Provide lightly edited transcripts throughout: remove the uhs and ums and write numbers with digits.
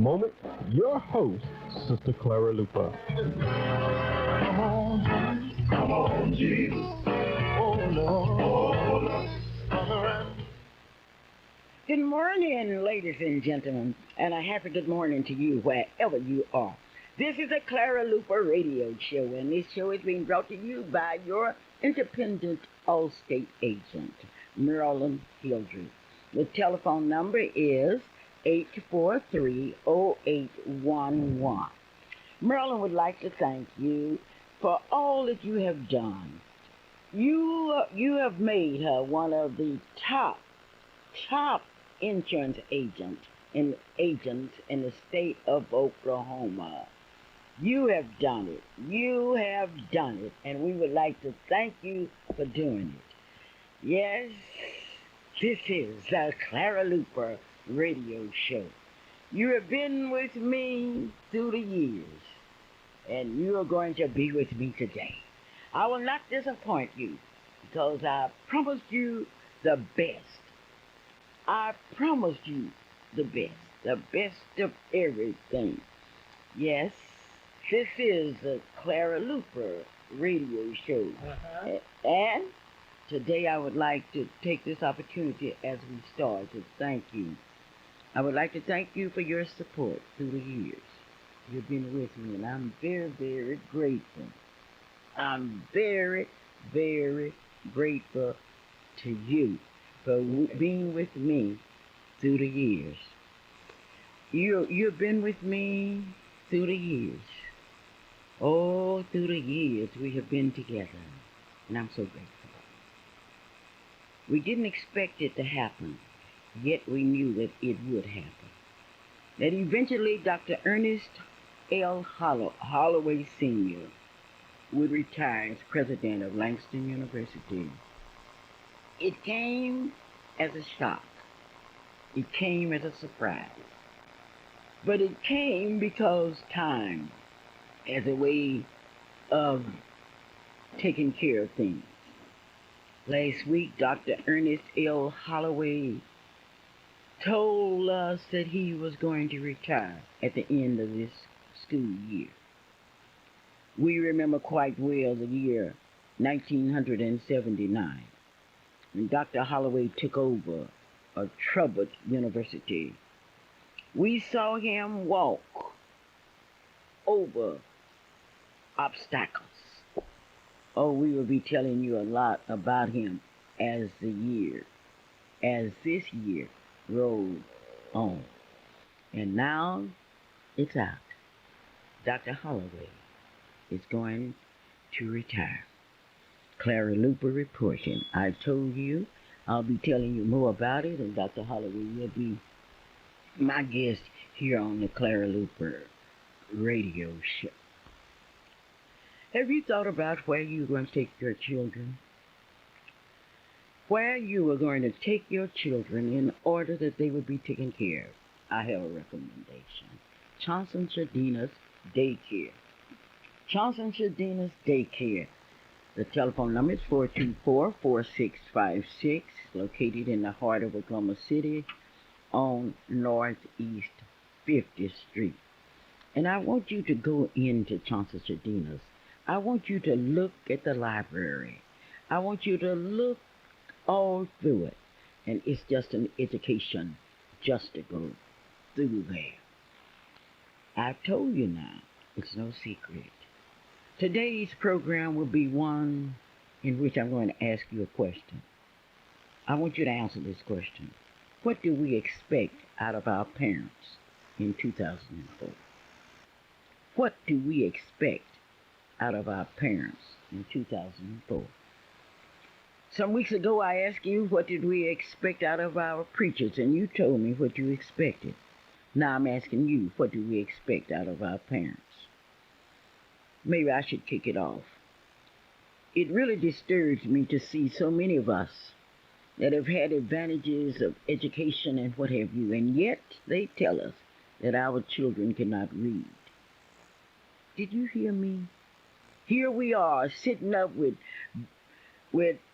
moment, your host, Sister Clara Luper. Come on, Jesus. Oh, Lord. Oh, Lord. Come around. Good morning, ladies and gentlemen, and a happy good morning to you wherever you are. This is a Clara Luper radio show, and this show is being brought to you by your independent Allstate agent, Marilyn Hildreth. The telephone number is 843-0811. Marilyn would like to thank you for all that you have done. You have made her one of the top insurance agents in the state of Oklahoma. You have done it. You have done it. And we would like to thank you for doing it. Yes, this is the Clara Luper radio show. You have been with me through the years, and you are going to be with me today. I will not disappoint you because I promised you the best. I promised you the best of everything. Yes, this is the Clara Luper radio show. And today I would like to take this opportunity as we start to thank you. I would like to thank you for your support through the years. You've been with me, and I'm very, very grateful. I'm very, very grateful to you for being with me through the years. You've been with me through the years. Oh, through the years we have been together, and I'm so grateful. We didn't expect it to happen, yet we knew that it would happen. That eventually Dr. Ernest L. Holloway Sr. would retire as president of Langston University. It came as a shock. It came as a surprise. But it came because time, as a way of taking care of things. Last week, Dr. Ernest L. Holloway told us that he was going to retire at the end of this school year. We remember quite well the year 1979, when Dr. Holloway took over a troubled university. We saw him walk over obstacles. Oh, we will be telling you a lot about him as this year rolled on. And now it's out. Dr. Holloway is going to retire. Clara Luper reporting. I told you I'll be telling you more about it, and Dr. Holloway will be my guest here on the Clara Luper radio show. Have you thought about where you're going to take your children? Where you are going to take your children in order that they will be taken care of? I have a recommendation. Johnson Shadina's Daycare. Johnson Shadina's Daycare. The telephone number is 424-4656, located in the heart of Oklahoma City on Northeast 50th Street. And I want you to go into Johnson Shadina's. I want you to look at the library. I want you to look all through it. And it's just an education just to go through there. I've told you now, it's no secret. Today's program will be one in which I'm going to ask you a question. I want you to answer this question. What do we expect out of our parents in 2004? What do we expect out of our parents in 2004? Some weeks ago I asked you, what did we expect out of our preachers? And you told me what you expected. Now I'm asking you, what do we expect out of our parents? Maybe I should kick it off. It really disturbs me to see so many of us that have had advantages of education and what have you, and yet they tell us that our children cannot read. Did you hear me? Here we are sitting up with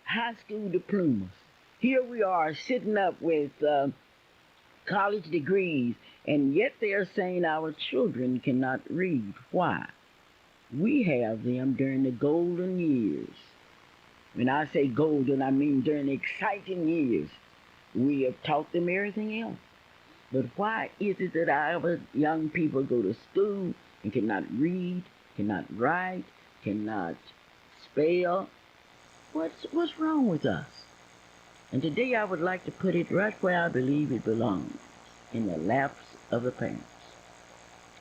high school diplomas. Here we are sitting up with college degrees And yet they are saying our children cannot read. Why? We have them during the golden years. When I say golden, I mean during the exciting years. We have taught them everything else. But why is it that our young people go to school and cannot read, cannot write, cannot spell? What's wrong with us? And today I would like to put it right where I believe it belongs, in the laps of the parents.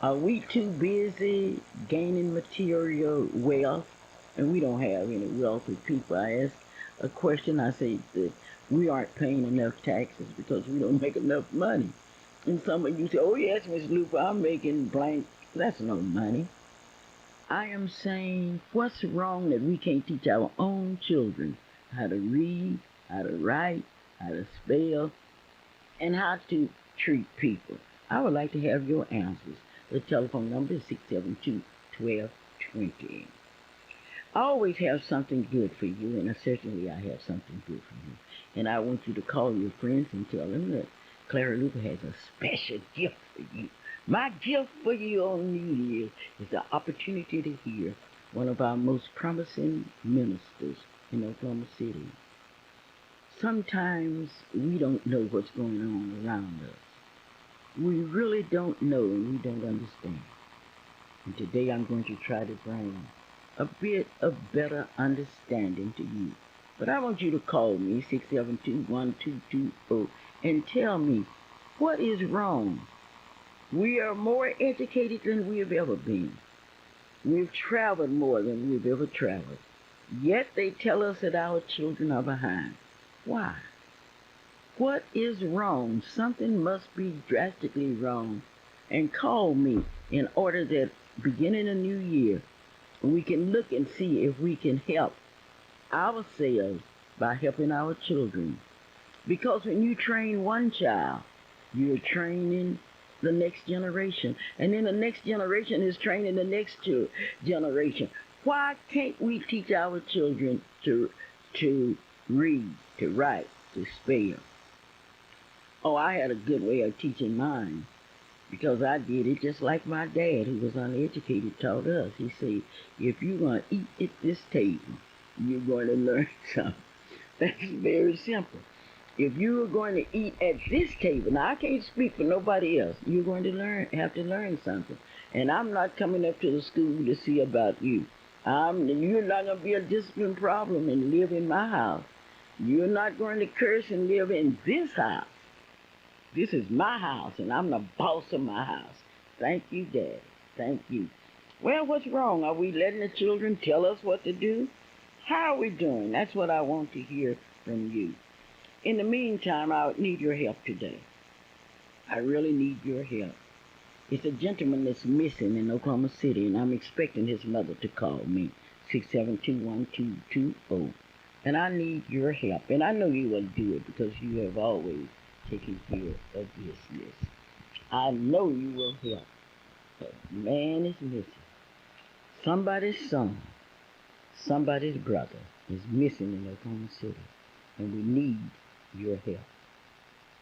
Are we too busy gaining material wealth? And we don't have any wealthy people. I ask a question, I say that we aren't paying enough taxes because we don't make enough money. And some of you say, oh yes, Miss Luper, I'm making blank. That's no money. I am saying, what's wrong that we can't teach our own children how to read, how to write, how to spell, and how to treat people? I would like to have your answers. The telephone number is 672-1220. I always have something good for you, and certainly I have something good for you. And I want you to call your friends and tell them that Clara Luper has a special gift for you. My gift for you on New Year's is the opportunity to hear one of our most promising ministers in Oklahoma City. Sometimes we don't know what's going on around us. We really don't know and we don't understand. And today I'm going to try to bring a bit of better understanding to you. But I want you to call me, 672-1220, and tell me what is wrong. We are more educated than we have ever been. We've traveled more than we've ever traveled. Yet they tell us that our children are behind. Why? What is wrong? Something must be drastically wrong. And call me in order that beginning a new year, we can look and see if we can help ourselves by helping our children. Because when you train one child, you're training the next generation. And then the next generation is training the next generation. Why can't we teach our children to read, to write, to spell? Oh, I had a good way of teaching mine, because I did it just like my dad, who was uneducated, taught us. He said, if you're going to eat at this table, you're going to learn something. That's very simple. If you are going to eat at this table, now I can't speak for nobody else, you're going to have to learn something. And I'm not coming up to the school to see about you. You're not going to be a discipline problem and live in my house. You're not going to curse and live in this house. This is my house, and I'm the boss of my house. Thank you, Dad. Thank you. Well, what's wrong? Are we letting the children tell us what to do? How are we doing? That's what I want to hear from you. In the meantime, I need your help today. I really need your help. It's a gentleman that's missing in Oklahoma City, and I'm expecting his mother to call me, 672-1220. And I need your help. And I know you will do it because you have always taken care of business. I know you will help. But man is missing. Somebody's son, somebody's brother is missing in Oklahoma City. And we need your help.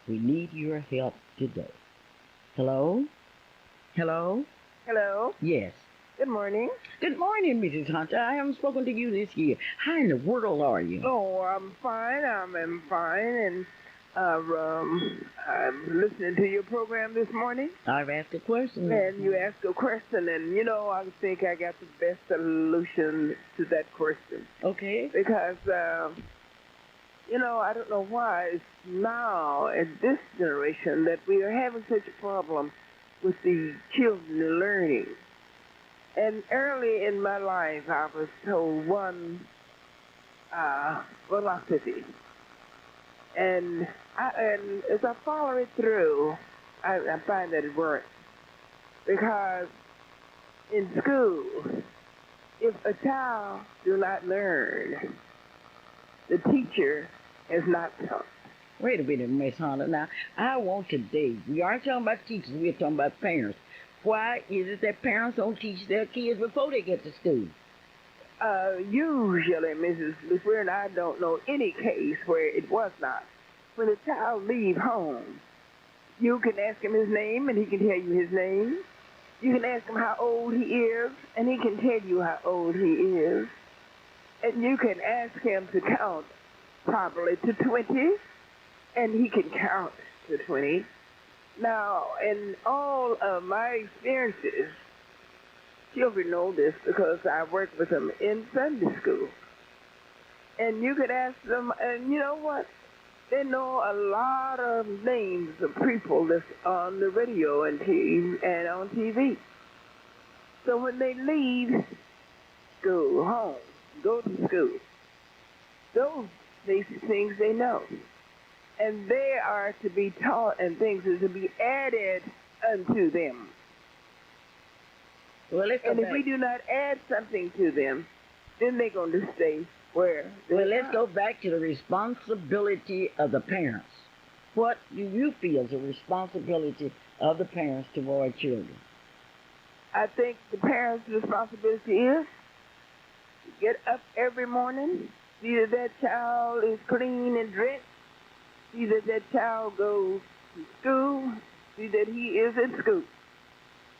We need your help today. Hello? Hello? Hello. Yes. Good morning. Good morning, Mrs. Hunter. I haven't spoken to you this year. How in the world are you? Oh, I'm fine. I'm fine. And I'm listening to your program this morning. I've asked a question. And you asked a question, and, I think I got the best solution to that question. Okay. Because, I don't know why it's now, at this generation, that we are having such a problem with the children learning. And early in my life, I was told one philosophy. And as I follow it through, I find that it works. Because in school, if a child do not learn, the teacher has not taught. Wait a minute, Miss Hunter. Now, I want today, we aren't talking about teachers, we're talking about parents. Why is it that parents don't teach their kids before they get to school? Usually, Mrs. Luper, and I don't know any case where it was not. When a child leaves home, You can ask him his name, and he can tell you his name. You can ask him how old he is, and he can tell you how old he is. And you can ask him to count properly to 20, and he can count to 20. Now, in all of my experiences, children know this because I work with them in Sunday school. And you could ask them, and you know what? They know a lot of names of people that's on the radio and on TV. So when they leave school, home, go to school, those basic things they know. And they are to be taught, and things are to be added unto them. Well, and if we do not add something to them, then they're going to stay where they Well, let's are. go back to the responsibility of the parents. What do you feel is the responsibility of the parents toward children? I think the parents' responsibility is to get up every morning, see that that child is clean and dressed, see that that child goes to school, see that he is in school.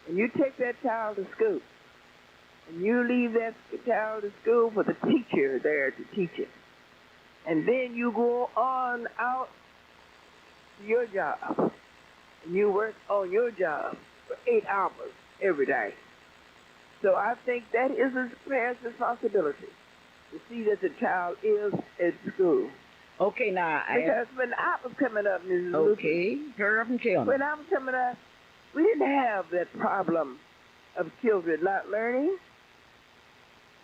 And you take that child to school, and you leave that child to school for the teacher there to teach it. And then you go on out to your job, and you work on your job for 8 hours every day. So I think that is a parent's responsibility, to see that the child is at school. Okay, now... Because when I was coming up, Mrs. Okay, Luper, hurry up and tell me. when I was coming up, we didn't have that problem of children not learning,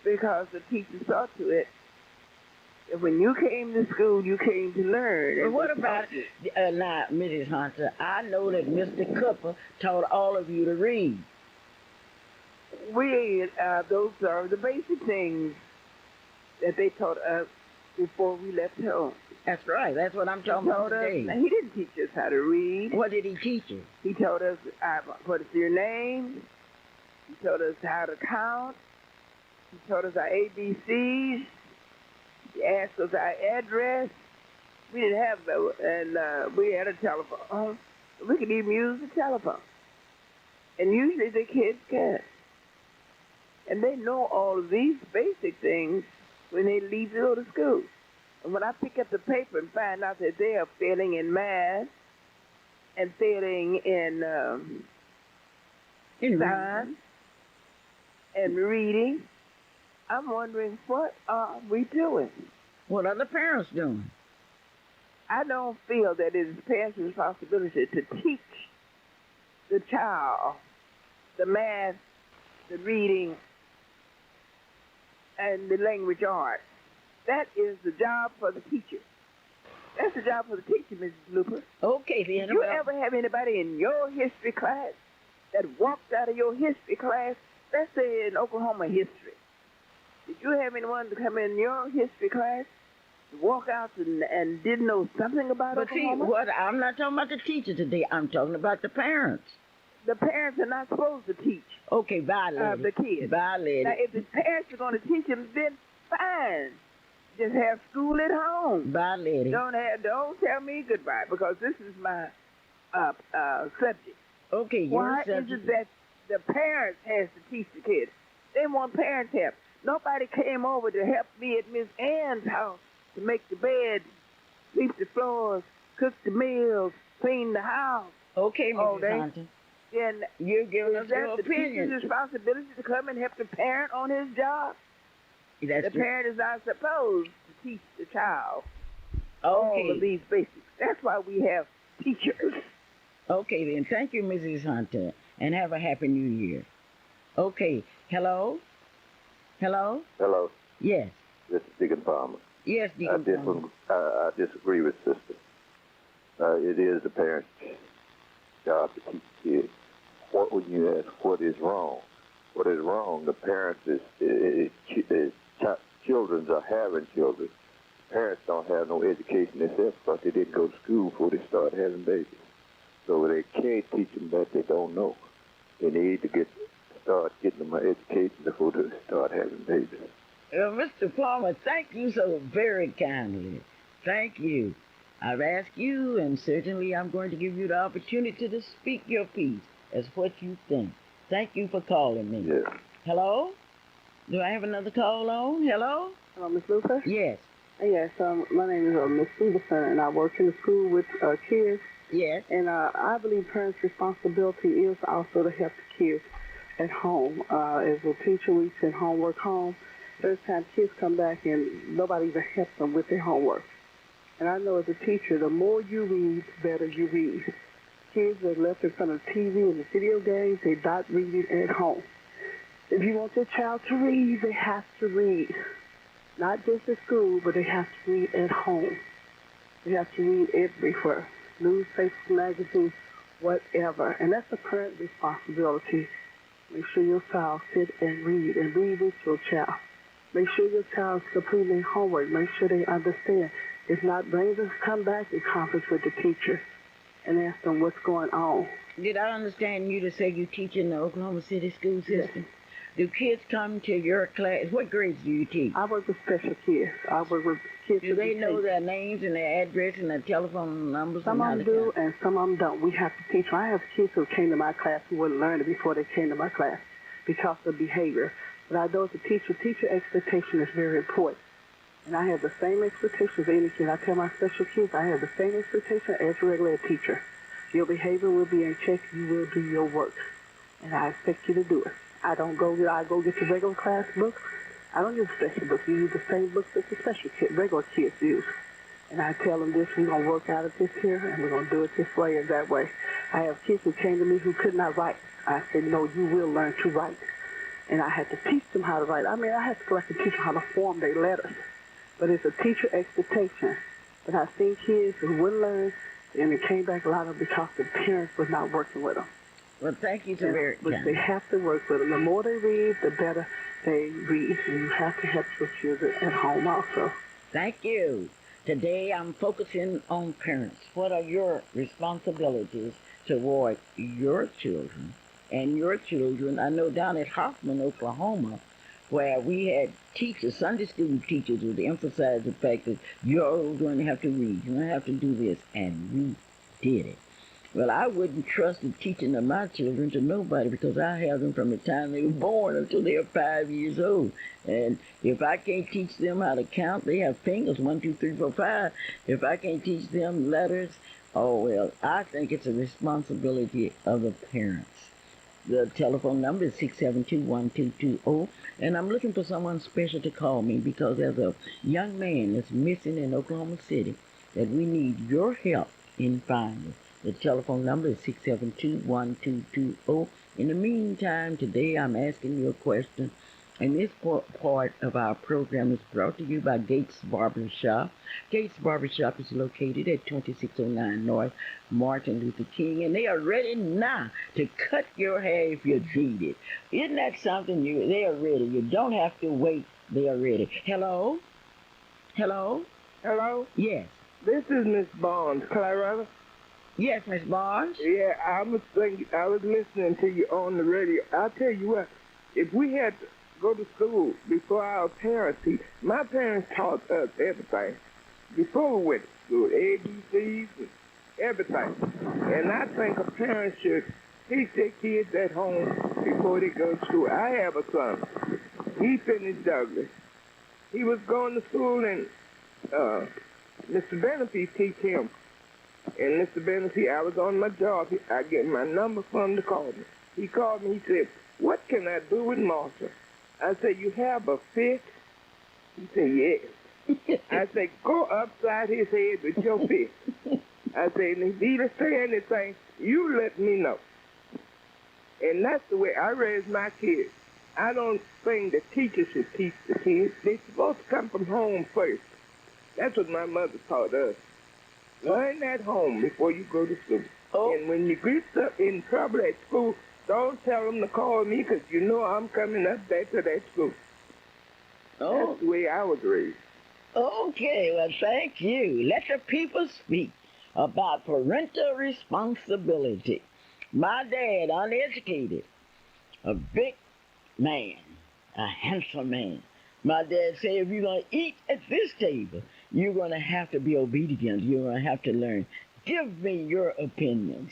because the teacher saw to it that when you came to school, you came to learn. Well, what about now, Mrs. Hunter? I know that Mr. Cooper taught all of you to read. Those are the basic things that they taught us before we left home. That's right. That's what I'm talking about today. He didn't teach us how to read. What did he teach you? He taught us what is your name. He taught us how to count. He taught us our ABCs. He asked us our address. We didn't have that, and we had a telephone. We could even use the telephone. And usually the kids can. And they know all of these basic things when they leave to go to school. And when I pick up the paper and find out that they are failing in math and failing in science and reading, I'm wondering, what are we doing? What are the parents doing? I don't feel that it is parents' responsibility to teach the child the math, the reading, and the language arts. That is the job for the teacher. That's the job for the teacher, Mrs. Luper. Okay, then. Did you ever have anybody in your history class that walked out of your history class, let's say in Oklahoma history? Did you have anyone to come in your history class, walk out and didn't know something about Oklahoma? But see, I'm not talking about the teacher today. I'm talking about the parents. The parents are not supposed to teach. Okay, bye, lady. The kids. Bye, lady. Now, if the parents are going to teach them, then fine. Just have school at home. Bye, lady. Don't tell me goodbye, because this is my subject. Okay, why is it that the parents has to teach the kids? They want parents help. Nobody came over to help me at Miss Ann's house to make the bed, sweep the floors, cook the meals, clean the house. Okay, Mrs. Hunter. Then you're giving us your the opinion. teacher's responsibility to come and help the parent on his job? That's the parent is not supposed to teach the child all of these basics. That's why we have teachers. Okay, then. Thank you, Mrs. Hunter, and have a happy New Year. Okay. Hello? Hello? Hello. Yes. This is Deacon Palmer. Yes, Deacon Palmer. I disagree with Sister. It is the parent's job to teach kids. When you ask what is wrong, the parents children are having children. Parents don't have no education themselves because they didn't go to school before they start having babies. So they can't teach them that they don't know. They need to start getting them an education before they start having babies. Mr. Palmer, thank you so very kindly. Thank you. I've asked you, and certainly I'm going to give you the opportunity to speak your piece as what you think. Thank you for calling me. Yes. Hello? Do I have another call on? Hello? Hello, Miss Luper? Yes. Yes, my name is Miss Stevenson, and I work in the school with kids. Yes. And I believe parents' responsibility is also to help the kids at home. As a teacher, we send homework home. There's times kids come back and nobody even helps them with their homework. And I know as a teacher, the more you read, the better you read. Kids are left in front of the TV and the video games. They're not reading at home. If you want your child to read, they have to read. Not just at school, but they have to read at home. They have to read everywhere. Newspapers, magazines, whatever. And that's a parent responsibility. Make sure your child sit and read with your child. Make sure your child's completing homework. Make sure they understand. If not, bring them, come back and conference with the teacher and ask them what's going on. Did I understand you to say you teach in the Oklahoma City school system? Yes. Do kids come to your class? What grades do you teach? I work with special kids. I work with kids. Do they know their names and their address and their telephone numbers? Some of them do, and some of them don't. We have to teach them. I have kids who came to my class who wouldn't learn it before they came to my class because of behavior. But I know as a teacher expectation is very important. And I have the same expectations as any kid. I tell my special kids I have the same expectation as a regular teacher. Your behavior will be in check. You will do your work. And I expect you to do it. I go get your regular class books. I don't use special books. You use the same books that the regular kids use. And I tell them this, we're going to work out of this here, and we're going to do it this way and that way. I have kids who came to me who could not write. I said, no, you will learn to write. And I had to teach them how to write. I mean, I had to go back and teach them how to form their letters. But it's a teacher expectation. But I've seen kids who wouldn't learn, and it came back a lot of because the parents was not working with them. Well, thank you so very much. But they have to work with them. The more they read, the better they read. And you have to help your children at home also. Thank you. Today I'm focusing on parents. What are your responsibilities toward your children and your children? I know down at Hoffman, Oklahoma, where we had teachers, Sunday school teachers, would emphasize the fact that you're going to have to read, you're going to have to do this, and we did it. Well, I wouldn't trust the teaching of my children to nobody because I have them from the time they were born until they are 5 years old. And if I can't teach them how to count, they have fingers, 1, 2, 3, 4, 5. If I can't teach them letters, oh, well, I think it's a responsibility of the parents. The telephone number is 672-1220, and I'm looking for someone special to call me because there's a young man that's missing in Oklahoma City that we need your help in finding. The telephone number is 672-1220. In the meantime, today I'm asking you a question, and this part of our program is brought to you by Gates Barbershop. Gates Barbershop is located at 2609 North Martin Luther King, and they are ready now to cut your hair if you need it. Isn't that something? They are ready. You don't have to wait. They are ready. Hello? Hello? Hello? Yes. This is Miss Barnes, Clara. Yes, Miss Barnes? Yeah, I was listening to you on the radio. I'll tell you what, if we had to go to school before our parents, my parents taught us everything before we went to school, ABCs and everything. And I think a parent should teach their kids at home before they go to school. I have a son. He finished Douglas. He was going to school, and Mr. Benefit teach him. And Mr. Benefit, I was on my job. I get my number from him to call me. He called me. He said, "What can I do with Marshall?" I said, "You have a fist?" He said, "Yes." I said, "Go upside his head with your fist." I said, "And if he doesn't say anything, you let me know." And that's the way I raise my kids. I don't think the teachers should teach the kids. They're supposed to come from home first. That's what my mother taught us. Learn at home before you go to school. Oh. And when you get in trouble at school, don't tell them to call me because you know I'm coming up there to that school. Oh. That's the way I was raised. Okay, well, thank you. Let the people speak about parental responsibility. My dad, uneducated, a big man, a handsome man. My dad said, if you're going to eat at this table, You're going to have to be obedient. You're going to have to learn. Give me your opinions.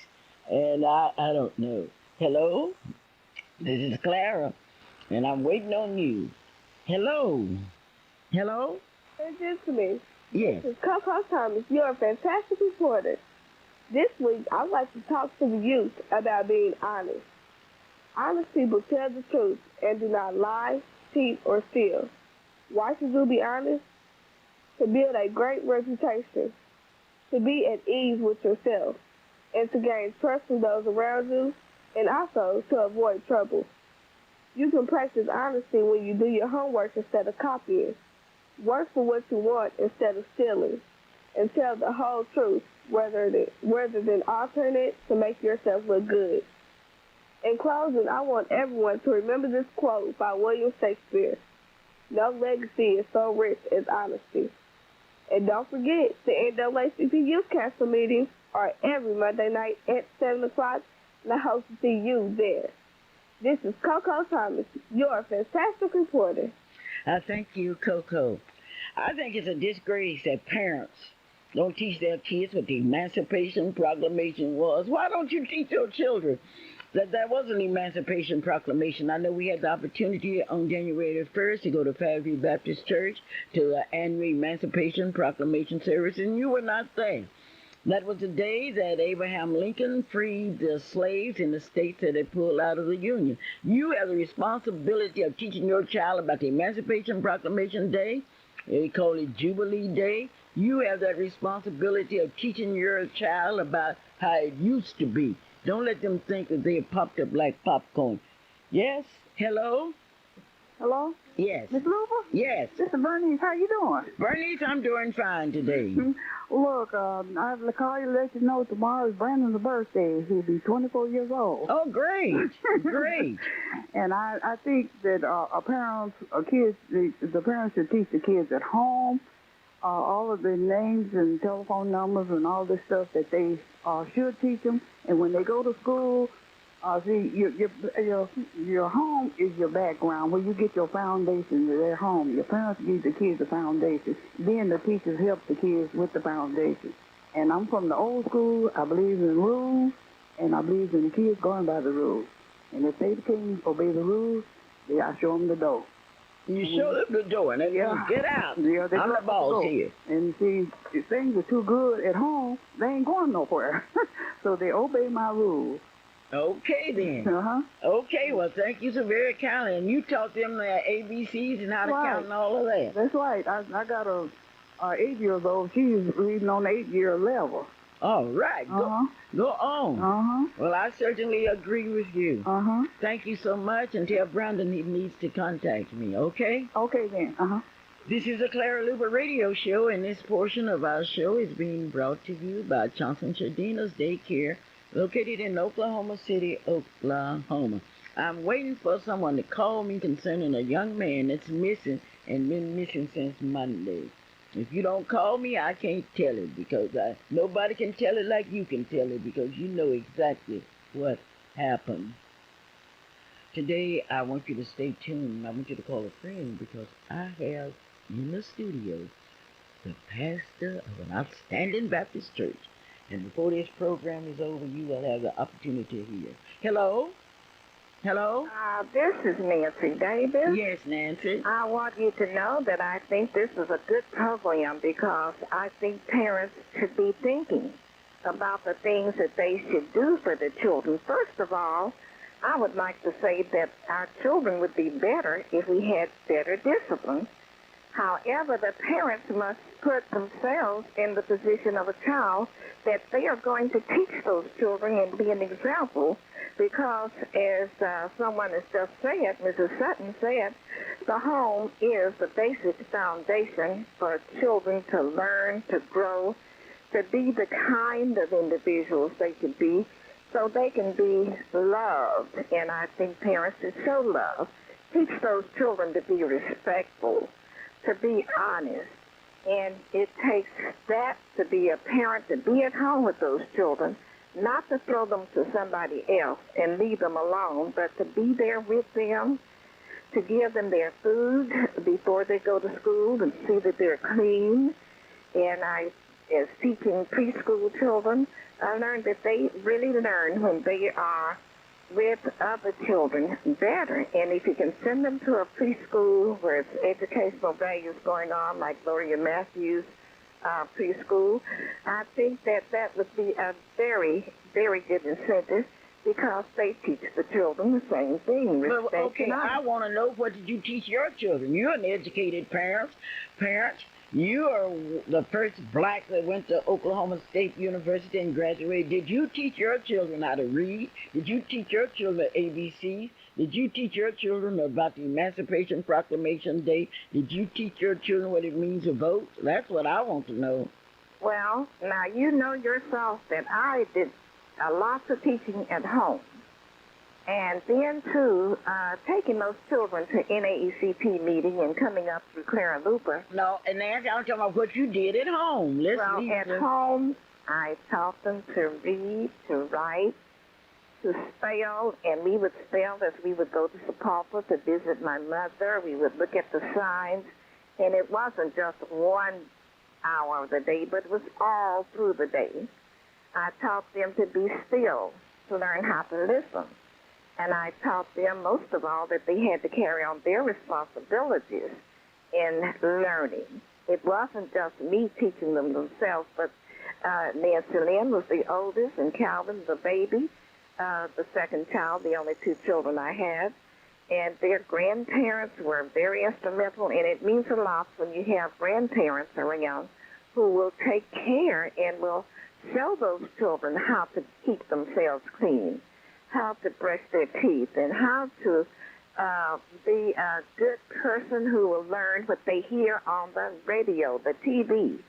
And I don't know. Hello? This is Clara, and I'm waiting on you. Hello? Hello? Hey, gentlemen. Yes. This is Coco Thomas. You're a fantastic reporter. This week, I'd like to talk to the youth about being honest. Honest people tell the truth and do not lie, cheat, or steal. Why should you be honest? To build a great reputation, to be at ease with yourself, and to gain trust from those around you, and also to avoid trouble. You can practice honesty when you do your homework instead of copying. Work for what you want instead of stealing, and tell the whole truth rather than altering it to make yourself look good. In closing, I want everyone to remember this quote by William Shakespeare. No legacy is so rich as honesty. And don't forget, the NAACP Youth Council meetings are every Monday night at 7 o'clock, and I hope to see you there. This is Coco Thomas, your fantastic reporter. Thank you, Coco. I think it's a disgrace that parents don't teach their kids what the Emancipation Proclamation was. Why don't you teach your children that there was an Emancipation Proclamation? I know we had the opportunity on January 1st to go to Fairview Baptist Church to the annual Emancipation Proclamation service, and you were not there. That was the day that Abraham Lincoln freed the slaves in the states that had pulled out of the Union. You have the responsibility of teaching your child about the Emancipation Proclamation Day. They call it Jubilee Day. You have that responsibility of teaching your child about how it used to be. Don't let them think that they popped up like popcorn. Yes? Hello? Hello? Yes. Miss Luper? Yes. This is Bernice. How you doing? Bernice, I'm doing fine today. Look, I have to call you to let you know tomorrow is Brandon's birthday. He'll be 24 years old. Oh, great. Great. And I think that the parents should teach the kids at home all of the names and telephone numbers and all this stuff that they should teach them. And when they go to school, see, your home is your background, where you get your foundation to their home. Your parents give the kids the foundation. Then the teachers help the kids with the foundation. And I'm from the old school. I believe in rules, and I believe in the kids going by the rules. And if they can't obey the rules, I show them the door. You show them the door, and then you get out. Yeah, I'm the boss here. And see, if things are too good at home, they ain't going nowhere. So they obey my rules. Okay, then. Uh-huh. Okay, well, thank you so very kindly. And you taught them their ABCs and how to count and all of that. That's right. I got a 8-year-old. She's reading on the 8-year level. All right. Go on. Uh-huh. Well, I certainly agree with you. Uh-huh. Thank you so much, and tell Brandon he needs to contact me, okay? Okay, then. Uh-huh. This is a Clara Luper radio show, and this portion of our show is being brought to you by Johnson Chardina's Daycare, located in Oklahoma City, Oklahoma. I'm waiting for someone to call me concerning a young man that's missing and been missing since Monday. If you don't call me, I can't tell it, because nobody can tell it like you can tell it, because you know exactly what happened. Today, I want you to stay tuned. I want you to call a friend, because I have in the studio the pastor of an outstanding Baptist church. And before this program is over, you will have the opportunity to hear. Hello? Hello? This is Nancy Davis. Yes, Nancy. I want you to know that I think this is a good program, because I think parents should be thinking about the things that they should do for the children. First of all, I would like to say that our children would be better if we had better discipline. However, the parents must put themselves in the position of a child, that they are going to teach those children and be an example, because as someone has just said, Mrs. Sutton said, the home is the basic foundation for children to learn, to grow, to be the kind of individuals they could be, so they can be loved. And I think parents should show love. Teach those children to be respectful, to be honest. And it takes that to be a parent, to be at home with those children, not to throw them to somebody else and leave them alone, but to be there with them, to give them their food before they go to school and see that they're clean, and I, as teaching preschool children, I learned that they really learn when they are with other children better. And if you can send them to a preschool where it's educational values going on, like Gloria Matthews preschool, I think that that would be a very, very good incentive, because they teach the children the same thing. Respect. Well, okay, I want to know, what did you teach your children? You're an educated parent. You are the first black that went to Oklahoma State University and graduated. Did you teach your children how to read? Did you teach your children ABCs? Did you teach your children about the Emancipation Proclamation Day? Did you teach your children what it means to vote? That's what I want to know. Well, now you know yourself that I did lots of teaching at home. And then, too, taking those children to NAECP meeting and coming up through Clara Luper. No, and now I'm talking about what you did at home. At home, I taught them to read, to write, to spell, and we would spell as we would go to Sapulpa to visit my mother. We would look at the signs, and it wasn't just 1 hour of the day, but it was all through the day. I taught them to be still, to learn how to listen. And I taught them, most of all, that they had to carry on their responsibilities in learning. It wasn't just me teaching them themselves, but Nancy Lynn was the oldest, and Calvin, the baby, the second child, the only 2 children I had. And their grandparents were very instrumental, and it means a lot when you have grandparents around who will take care and will show those children how to keep themselves clean, how to brush their teeth, and how to be a good person who will learn what they hear on the radio, the TV.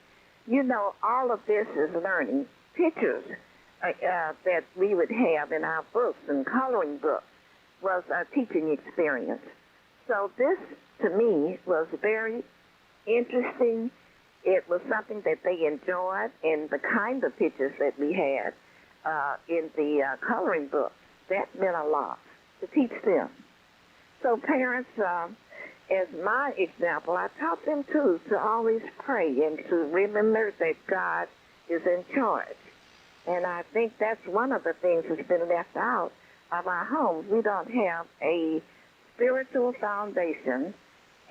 You know, all of this is learning. Pictures that we would have in our books and coloring books was a teaching experience. So this, to me, was very interesting. It was something that they enjoyed, and the kind of pictures that we had in the coloring book, that meant a lot to teach them. So parents, as my example, I taught them, too, to always pray and to remember that God is in charge. And I think that's one of the things that's been left out of our homes. We don't have a spiritual foundation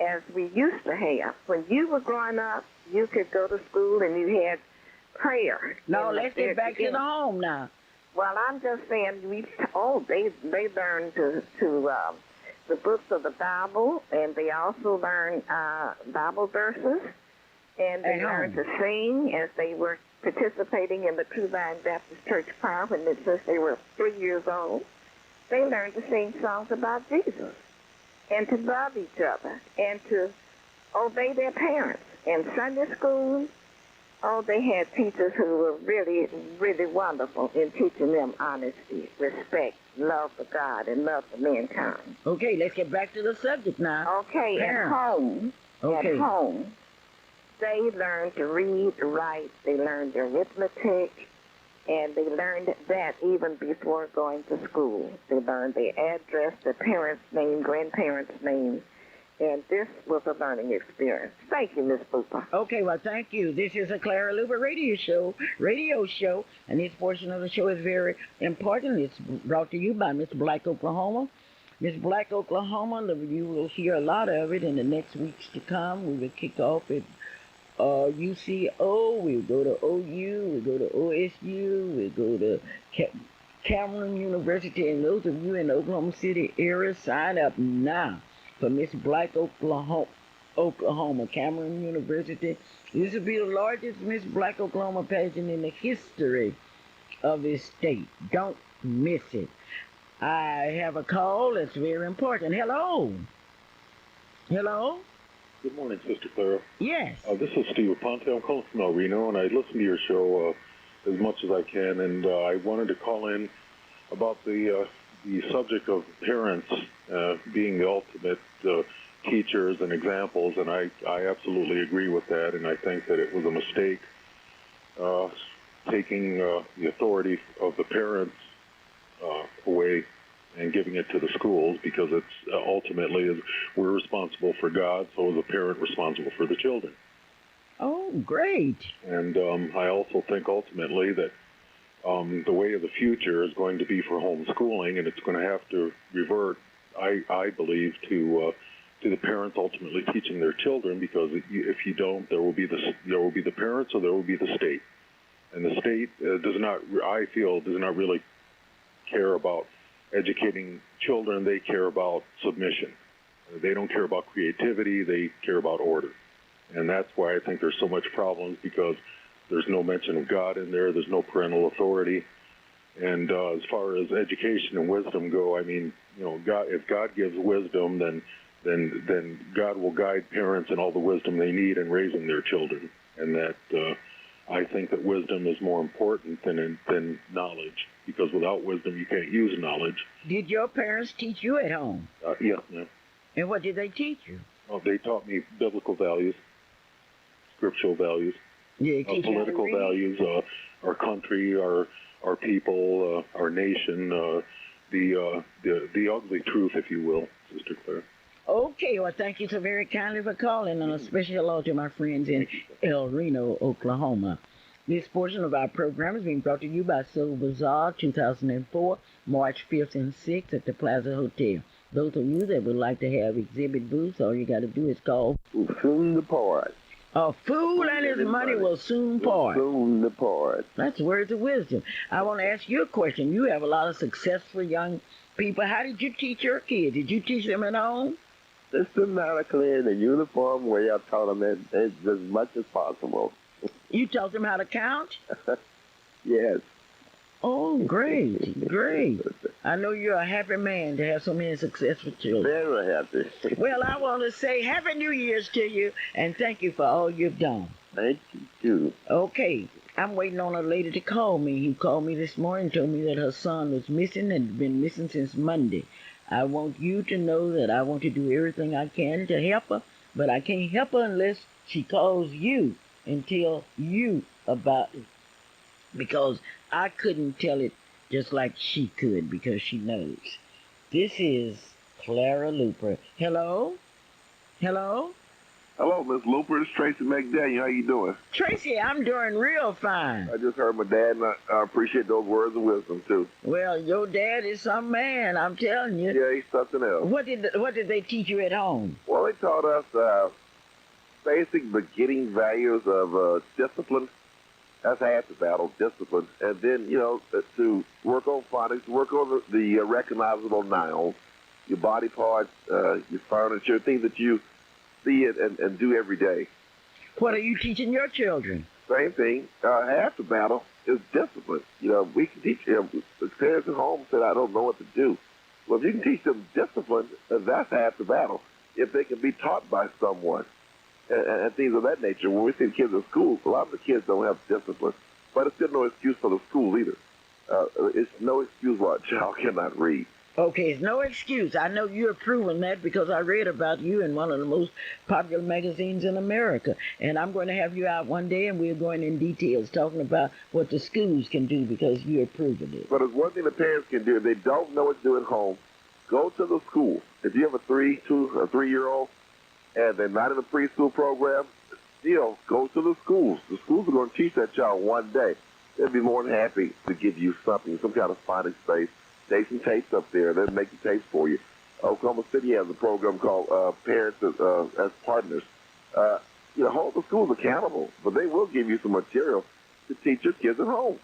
as we used to have. When you were growing up, you could go to school and you had prayer. No, let's get back to the home now. Well, I'm just saying, they learned to the books of the Bible, and they also learned Bible verses, and they learned to sing as they were participating in the True Vine Baptist Church choir since they were 3 years old. They learned to sing songs about Jesus, and to love each other, and to obey their parents. In Sunday school, they had teachers who were really, really wonderful in teaching them honesty, respect, love for God, and love for mankind. Okay, let's get back to the subject now. Okay, parents. At home, they learned to read, write, they learned arithmetic, and they learned that even before going to school. They learned their address, their parents' name, grandparents' name, and this was a learning experience. Thank you, Miss Luper. Okay, well, thank you. This is a Clara Luper radio show, and this portion of the show is very important. It's brought to you by Miss Black Oklahoma. Miss Black Oklahoma, you will hear a lot of it in the next weeks to come. We will kick off at UCO, we'll go to OU, we'll go to OSU, we'll go to Cameron University, and those of you in the Oklahoma City area, sign up now for Miss Black Oklahoma, Cameron University. This will be the largest Miss Black Oklahoma pageant in the history of this state. Don't miss it. I have a call that's very important. Hello? Hello? Good morning, Sister Clara. Yes. This is Steve Aponte. I'm calling from El Reno, and I listen to your show as much as I can, and I wanted to call in about the subject of parents being the ultimate teachers and examples, and I absolutely agree with that, and I think that it was a mistake taking the authority of the parents away and giving it to the schools, because it's ultimately we're responsible for God, so is a parent responsible for the children. Oh, great. And I also think ultimately that the way of the future is going to be for homeschooling, and it's going to have to revert, I believe, to the parents ultimately teaching their children, because if you don't, there will be the parents or there will be the state. And the state I feel, does not really care about educating children. They care about submission. They don't care about creativity. They care about order. And that's why I think there's so much problems, because there's no mention of God in there. There's no parental authority. And as far as education and wisdom go, I mean, if God gives wisdom, then God will guide parents in all the wisdom they need in raising their children. And that I think that wisdom is more important than knowledge, because without wisdom you can't use knowledge. Did your parents teach you at home? Yeah. And what did they teach you? Well, they taught me biblical values, scriptural values, political values, our country, our people, our nation, the ugly truth, if you will, Sister Clara. Okay, well, thank you so very kindly for calling, and a special hello to my friends in El Reno, Oklahoma. This portion of our program is being brought to you by Soul Bazaar 2004, March 5th and 6th at the Plaza Hotel. Those of you that would like to have exhibit booths, all you got to do is call. Soon depart. A fool and his money will soon part. Soon depart. That's words of wisdom. I want to ask you a question. You have a lot of successful young people. How did you teach your kids? Did you teach them at home? Systematically, in a uniform way, I taught them as much as possible. You taught them how to count? Yes. Oh, great, great. I know you're a happy man to have so many successful children. Very happy. Well, I want to say Happy New Year's to you, and thank you for all you've done. Thank you, too. Okay, I'm waiting on a lady to call me. He called me this morning and told me that her son was missing and had been missing since Monday. I want you to know that I want to do everything I can to help her, but I can't help her unless she calls you and tell you about it, because I couldn't tell it just like she could, because she knows. This is Clara Luper. Hello? Hello? Hello, Miss Luper. It's Tracy McDaniel. How you doing? Tracy, I'm doing real fine. I just heard my dad, and I appreciate those words of wisdom, too. Well, your dad is some man, I'm telling you. Yeah, he's something else. What did they teach you at home? Well, they taught us basic beginning values of discipline. That's half the battle, discipline. And then, to work on phonics, work on the recognizable nouns, your body parts, your furniture, things that you see it and do every day. What are you teaching your children? Same thing. Half the battle is discipline. We can teach them. The parents at home said, I don't know what to do. Well, if you can teach them discipline, that's half the battle. If they can be taught by someone and things of that nature. When we see kids in school, a lot of the kids don't have discipline. But it's still no excuse for the school either. It's no excuse why a child cannot read. Okay, it's no excuse. I know you're proving that because I read about you in one of the most popular magazines in America. And I'm going to have you out one day, and we're going in details talking about what the schools can do, because you're proving it. But there's one thing the parents can do. If they don't know what to do at home, go to the school. If you have a 3-year-old, and they're not in the preschool program, still go to the schools. The schools are going to teach that child one day. They'll be more than happy to give you something, some kind of phonics space. Take some tapes up there. They'll make the tapes for you. Oklahoma City has a program called Parents as Partners. Hold the schools accountable, but they will give you some material to teach your kids at home.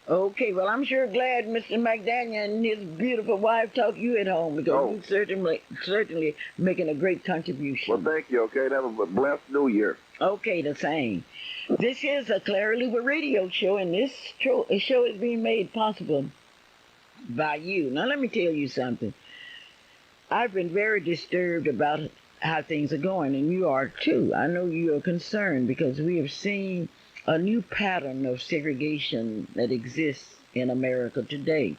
Okay, well, I'm sure glad Mr. McDaniel and his beautiful wife taught you at home, because you're certainly making a great contribution. Well, thank you, okay? Have a blessed New Year. Okay, the same. This is a Clara Luper radio show, and this show is being made possible by you. Now, let me tell you something. I've been very disturbed about how things are going, and you are too. I know you are concerned because we have seen a new pattern of segregation that exists in America today.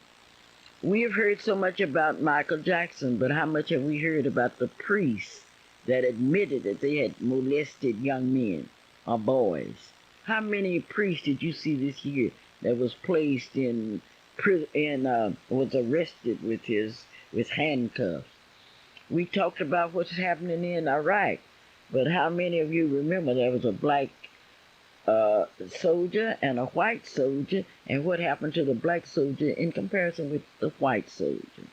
We have heard so much about Michael Jackson, but how much have we heard about the priests that admitted that they had molested young men or boys? How many priests did you see this year that was placed in prison and was arrested with handcuffs? We talked about what's happening in Iraq, but how many of you remember there was a black soldier and a white soldier, and what happened to the black soldier in comparison with the white soldier.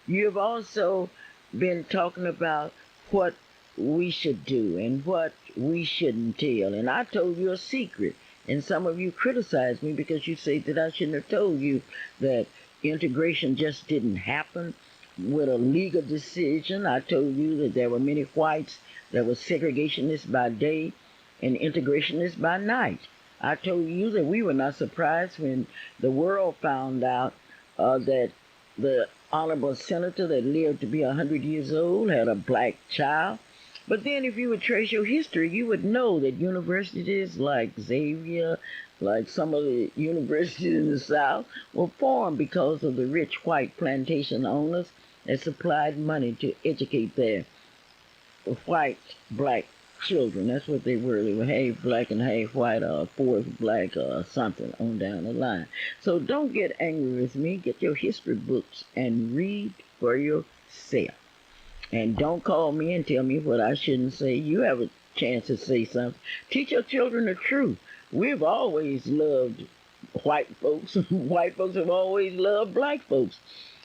You've also been talking about what we should do and what we shouldn't tell. And I told you a secret, and some of you criticized me because you say that I shouldn't have told you that integration just didn't happen with a legal decision. I told you that there were many whites that were segregationists by day and integrationists by night. I told you that we were not surprised when the world found out that the honorable senator that lived to be 100 years old had a black child. But then if you would trace your history, you would know that universities like Xavier, like some of the universities in the South, were formed because of the rich white plantation owners that supplied money to educate their white black children. That's what they were. They were half black and half white, or fourth black, or something on down the line. So don't get angry with me. Get your history books and read for yourself. And don't call me and tell me what I shouldn't say. You have a chance to say something. Teach your children the truth. We've always loved white folks. White folks have always loved black folks.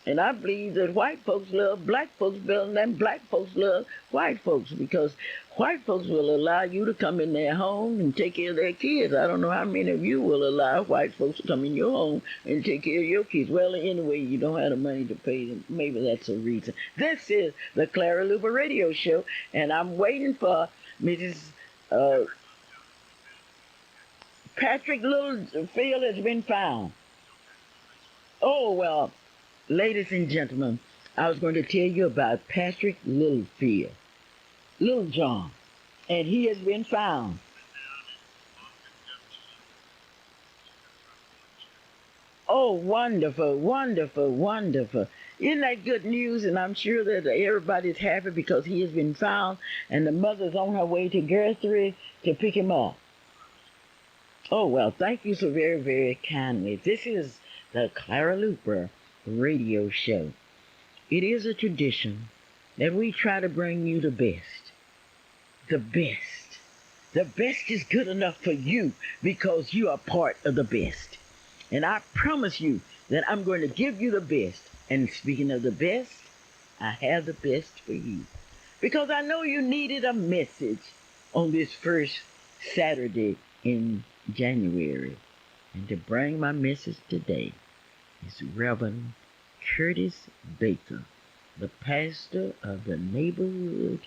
And I believe that white folks love black folks better than black folks love white folks, because white folks will allow you to come in their home and take care of their kids. I don't know how many of you will allow white folks to come in your home and take care of your kids. Well, anyway, you don't have the money to pay them. Maybe that's a reason. This is the Clara Luper Radio Show, and I'm waiting for Mrs. Patrick Littlefield has been found. Oh, well, ladies and gentlemen, I was going to tell you about Patrick Littlefield, Little John, and he has been found. Oh, wonderful, wonderful, wonderful. Isn't that good news? And I'm sure that everybody's happy because he has been found, and the mother's on her way to Guthrie to pick him up. Oh, well, thank you so very, very kindly. This is the Clara Luper Radio Show. It is a tradition that we try to bring you the best. The best. The best is good enough for you because you are part of the best. And I promise you that I'm going to give you the best. And speaking of the best, I have the best for you. Because I know you needed a message on this first Saturday in January. And to bring my message today is Reverend Curtis Baker, the pastor of the Neighborhood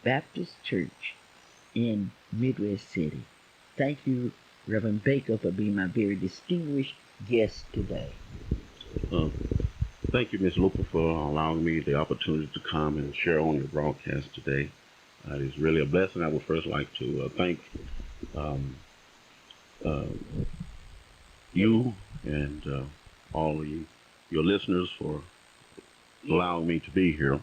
Baptist Church in Midwest City. Thank you, Reverend Baker, for being my very distinguished guest today. Thank you, Ms. Luper, for allowing me the opportunity to come and share on your broadcast today. It is really a blessing. I would first like to thank you and all of your listeners for allowing me to be here.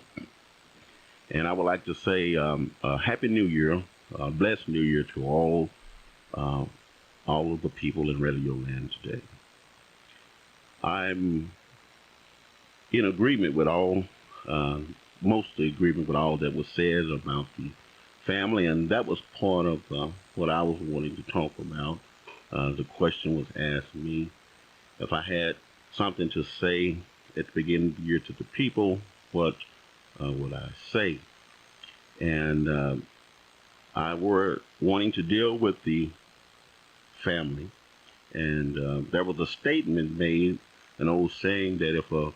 And I would like to say a Happy New Year, a blessed New Year to all of the people in Radio Land today. I'm in agreement with all, mostly agreement with all that was said about the family, and that was part of what I was wanting to talk about. The question was asked me if I had something to say at the beginning of the year to the people, what would I say? And I were wanting to deal with the family, and there was a statement made, an old saying that if a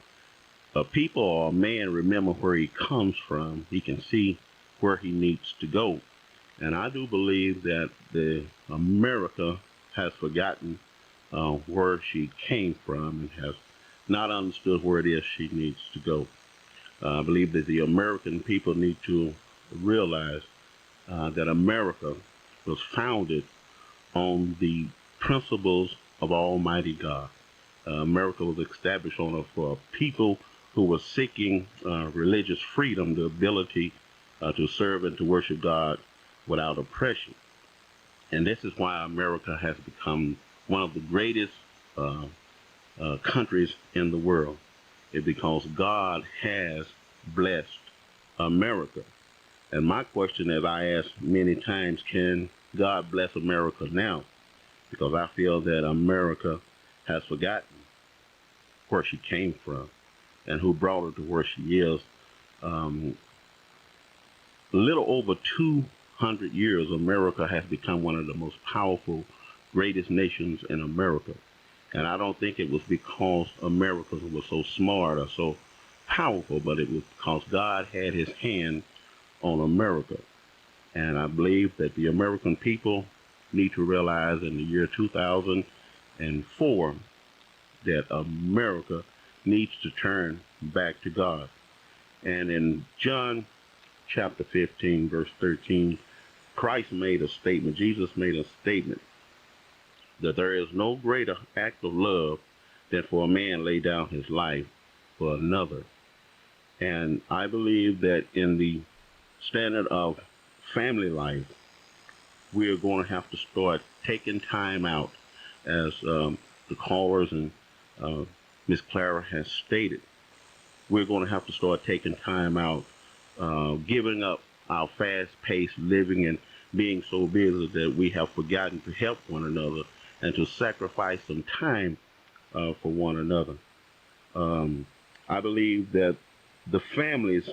people or a man remember where he comes from, he can see where he needs to go. And I do believe that America has forgotten where she came from and has not understood where it is she needs to go. I believe that the American people need to realize that America was founded on the principles of Almighty God. America was established for people who were seeking religious freedom, the ability to serve and to worship God without oppression. And this is why America has become one of the greatest countries in the world. It's because God has blessed America. And my question, as I ask many times, can God bless America now? because I feel that America has forgotten where she came from and who brought her to where she is. A little over 200 years, America has become one of the most powerful, greatest nations in America. And I don't think it was because Americans were so smart or so powerful, but it was because God had his hand on America. And I believe that the American people need to realize in the year 2004 that America needs to turn back to God. And in John chapter 15, verse 13, Christ made a statement, Jesus made a statement that there is no greater act of love than for a man lay down his life for another. And I believe that in the standard of family life, we are going to have to start taking time out, as the callers and Miss Clara has stated. We're going to have to start taking time out, giving up our fast-paced living and being so busy that we have forgotten to help one another and to sacrifice some time for one another. I believe that the families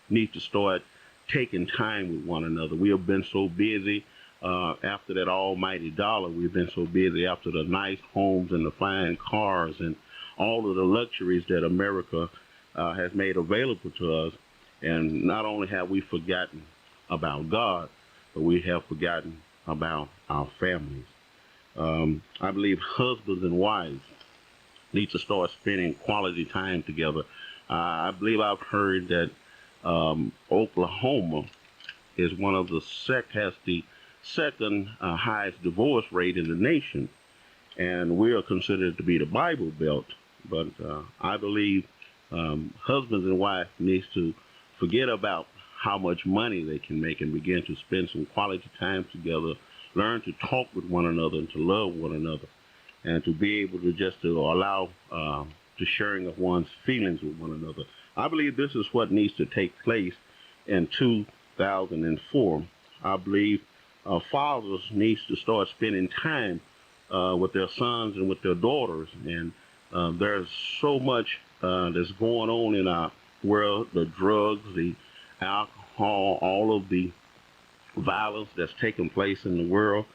need to start taking time with one another. We have been so busy after that almighty dollar. We've been so busy after the nice homes and the fine cars and all of the luxuries that America has made available to us. And not only have we forgotten about God, but we have forgotten about our families. I believe husbands and wives need to start spending quality time together. I believe I've heard that Oklahoma is one of the has the second highest divorce rate in the nation, and we are considered to be the Bible Belt. But I believe husbands and wives needs to forget about how much money they can make and begin to spend some quality time together, learn to talk with one another and to love one another, and to be able to just to allow the sharing of one's feelings with one another. I believe this is what needs to take place in 2004. I believe fathers needs to start spending time with their sons and with their daughters. And there's so much that's going on in our world, the drugs, the alcohol, all of the violence that's taking place in the world.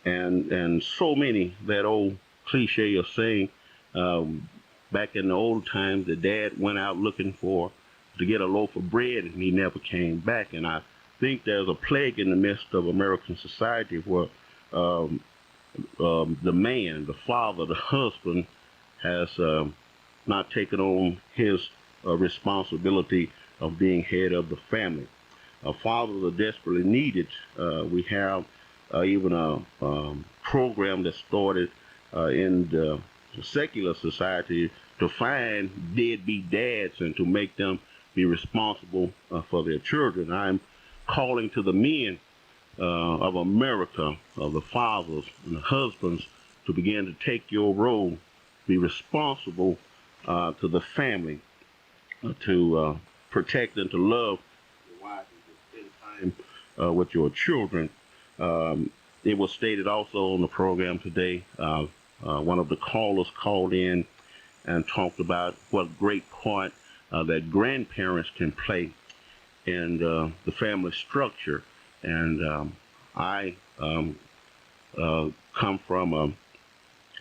And so many, that old cliche of saying, back in the old times, the dad went out looking to get a loaf of bread and he never came back. And I think there's a plague in the midst of American society where the man, the father, the husband has not taken on his responsibility of being head of the family. Fathers are desperately needed. We have even a program that started in the secular society to find deadbeat dads and to make them be responsible for their children. I'm calling to the men of America, of the fathers and the husbands, to begin to take your role, be responsible to the family, to protect and to love your wife and to spend time with your children. It was stated also on the program today, one of the callers called in and talked about what great part that grandparents can play in the family structure. And I come from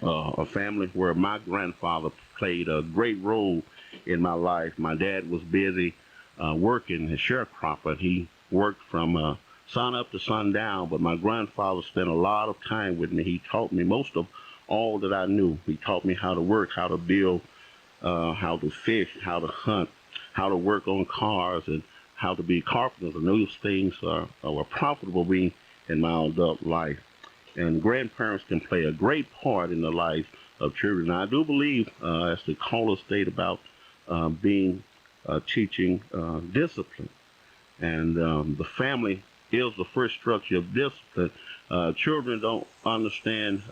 a family where my grandfather played a great role in my life. My dad was busy working as sharecropper. He worked from sun up to sundown, but my grandfather spent a lot of time with me. He taught me most of all that I knew. He taught me how to work, how to build, how to fish, how to hunt, how to work on cars, and how to be carpenters. And those things were profitable me in my adult life. And grandparents can play a great part in the life of children. I do believe, as the caller stated about teaching discipline. And the family is the first structure of discipline. Children don't understand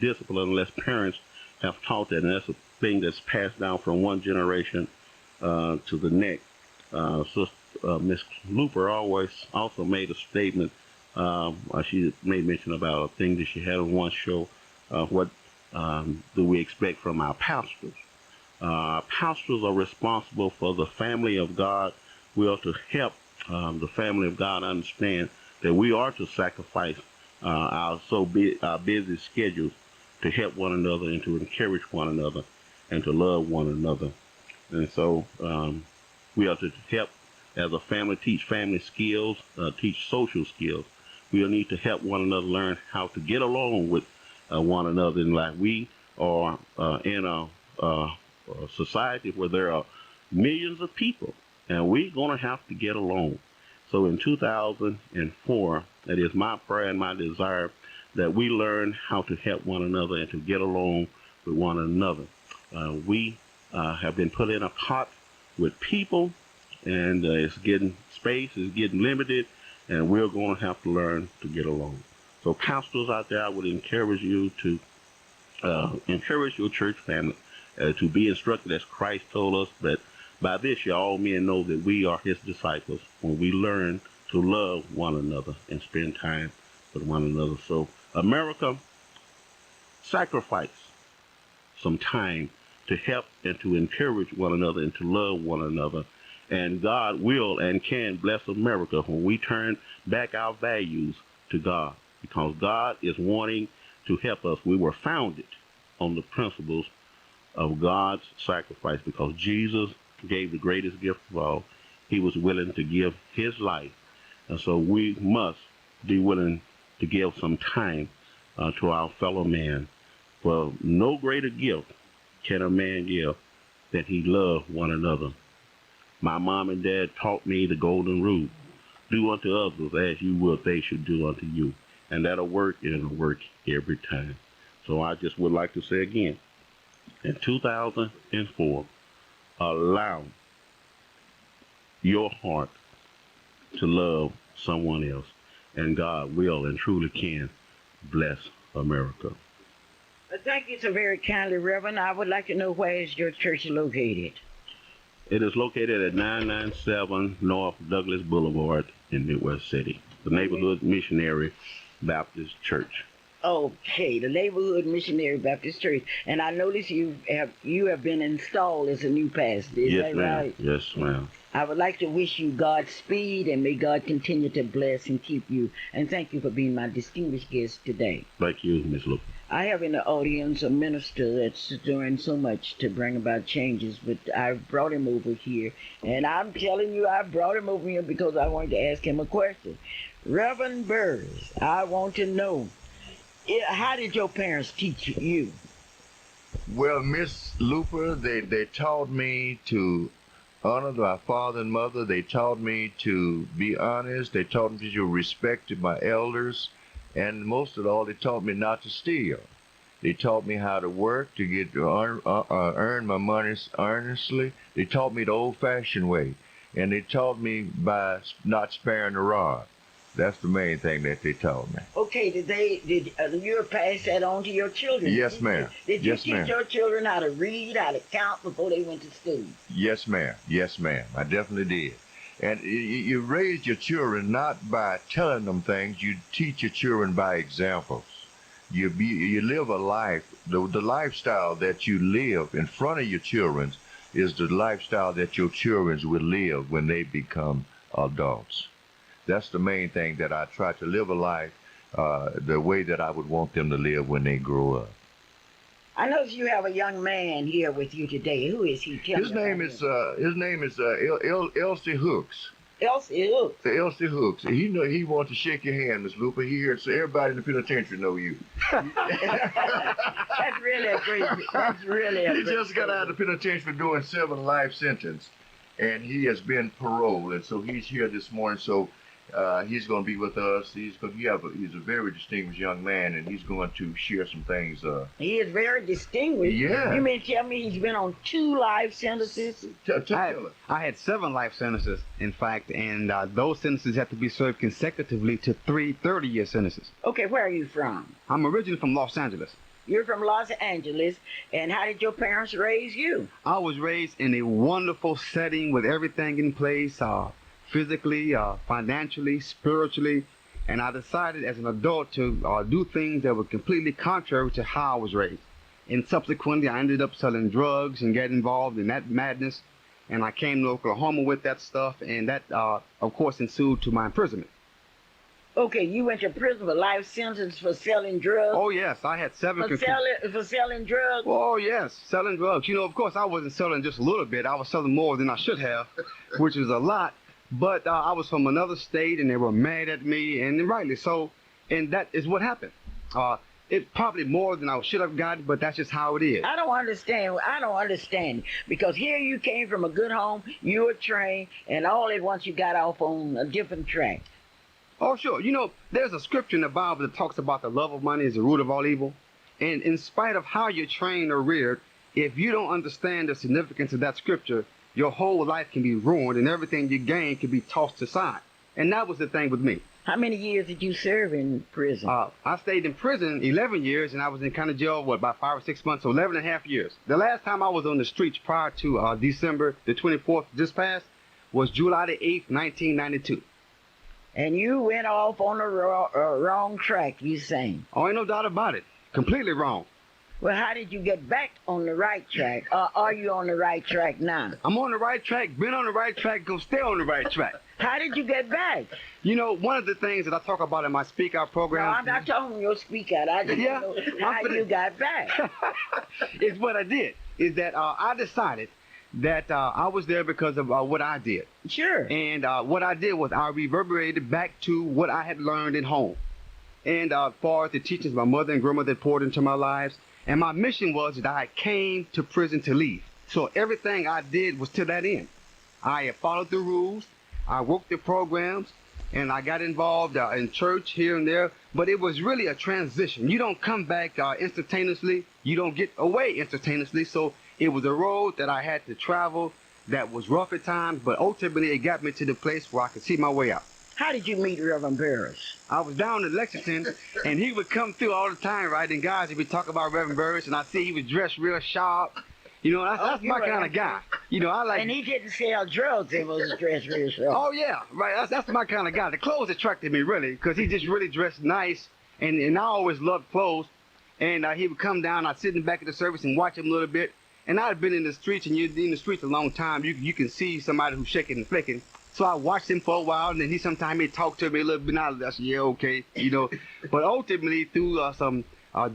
discipline unless parents have taught that, and that's a thing that's passed down from one generation to the next. Miss Luper also made a statement. She made mention about a thing that she had on one show what do we expect from our pastors? Pastors are responsible for the family of God. We are to help the family of God understand that we are to sacrifice our busy schedules to help one another and to encourage one another and to love one another. And so we are to help as a family, teach family skills, teach social skills. We need to help one another learn how to get along with one another in life. We are in a society where there are millions of people, and we're going to have to get along. So in 2004, it is my prayer and my desire that we learn how to help one another and to get along with one another. We have been put in a pot with people, and it's getting space is getting limited, and we're going to have to learn to get along. So pastors out there, I would encourage you to encourage your church family to be instructed as Christ told us, that by this shall all men know that we are his disciples, when we learn to love one another and spend time with one another. So America, sacrifice some time to help and to encourage one another and to love one another. And God will and can bless America when we turn back our values to God, because God is wanting to help us. We were founded on the principles of God's sacrifice, because Jesus gave the greatest gift of all. He was willing to give his life. And so we must be willing to give some time to our fellow man. For no greater gift can a man give than he love one another. My mom and dad taught me the golden rule: do unto others as you would they should do unto you. And that'll work, and it'll work every time. So I just would like to say again, in 2004, allow your heart to love someone else, and God will and truly can bless America. Thank you so very kindly, Reverend. I would like to know, where is your church located? It is located at 997 North Douglas Boulevard in Midwest City, the Neighborhood Missionary Baptist Church. Okay, the Neighborhood Missionary Baptist Church. And I notice you have been installed as a new pastor. Is that right? Yes, ma'am. I would like to wish you Godspeed, and may God continue to bless and keep you. And thank you for being my distinguished guest today. Thank you, Ms. Luper. I have in the audience a minister that's doing so much to bring about changes, but I've brought him over here. And I'm telling you, I brought him over here because I wanted to ask him a question. Reverend Burrs, I want to know, how did your parents teach you? Well, Miss Luper, they taught me to honor my father and mother. They taught me to be honest. They taught me to respect my elders. And most of all, they taught me not to steal. They taught me how to work to get earn my money earnestly. They taught me the old-fashioned way. And they taught me by not sparing the rod. That's the main thing that they taught me. Okay, did you pass that on to your children? Yes, ma'am. Did you teach your children how to read, how to count before they went to school? Yes, ma'am. Yes, ma'am. I definitely did. And you raise your children not by telling them things. You teach your children by examples. You live a life. The lifestyle that you live in front of your children is the lifestyle that your children will live when they become adults. That's the main thing, that I try to live a life the way that I would want them to live when they grow up. I know you have a young man here with you today. Who is he? His name is Elsie Hooks. Elsie Hooks. Elsie Hooks. He wants to shake your hand, Miss Luper. He here, so everybody in the penitentiary know you. That's really a great. That's really a. He just got out of the penitentiary for doing 7 life sentences, and he has been paroled, and so he's here this morning. So he's going to be with us. He's a very distinguished young man, and he's going to share some things. He is very distinguished. Yeah. You mean tell me he's been on 2 life sentences? I had 7 life sentences, in fact, and those sentences have to be served consecutively to 3 30-year sentences. Okay, where are you from? I'm originally from Los Angeles. You're from Los Angeles, and how did your parents raise you? I was raised in a wonderful setting with everything in place, physically, financially, spiritually, And I decided as an adult to do things that were completely contrary to how I was raised. And subsequently, I ended up selling drugs and getting involved in that madness. And I came to Oklahoma with that stuff, and that, of course, ensued to my imprisonment. Okay, you went to prison for life sentence for selling drugs? Oh, yes. I had 7... For selling drugs? Oh, yes. Selling drugs. You know, of course, I wasn't selling just a little bit. I was selling more than I should have, which is a lot. But I was from another state, and they were mad at me, and rightly so. And that is what happened. It's probably more than I should have gotten, but that's just how it is. I don't understand. Because here you came from a good home, you were trained, and all at once you got off on a different track. Oh, sure. You know, there's a scripture in the Bible that talks about the love of money is the root of all evil. And in spite of how you're trained or reared, if you don't understand the significance of that scripture, your whole life can be ruined and everything you gain can be tossed aside. And that was the thing with me. How many years did you serve in prison? I stayed in prison 11 years, and I was in county jail, about 5 or 6 months, so 11 and a half years. The last time I was on the streets prior to December the 24th just passed was July the 8th, 1992. And you went off on the wrong track, you saying? Oh, ain't no doubt about it. Completely wrong. Well, how did you get back on the right track? Are you on the right track now? I'm on the right track, been on the right track, gonna stay on the right track. How did you get back? You know, one of the things that I talk about in my Speak Out program... No, I'm not talking your Speak Out. I just know how you got back. It's what I did, is that I decided that I was there because of what I did. Sure. And what I did was I reverberated back to what I had learned at home. And as far as the teachings my mother and grandmother had poured into my lives. And my mission was that I came to prison to leave. So everything I did was to that end. I followed the rules, I worked the programs, and I got involved in church here and there. But it was really a transition. You don't come back instantaneously. You don't get away instantaneously. So it was a road that I had to travel that was rough at times, but ultimately it got me to the place where I could see my way out. How did you meet Reverend Burris? I was down in Lexington, and he would come through all the time, right? And guys, if we talk about Reverend Burris, and I see he was dressed real sharp. You know, that's my kind of guy. You know, I like... And he didn't sell drugs, he was dressed real sharp. Oh, yeah, right. That's my kind of guy. The clothes attracted me, really, because he just really dressed nice, and I always loved clothes. And he would come down, I'd sit in the back of the service and watch him a little bit. And I'd been in the streets, and you're in the streets a long time. You can see somebody who's shaking and flicking. So I watched him for a while, and then sometimes he'd talk to me a little bit. And I said, yeah, okay, you know. But ultimately, through some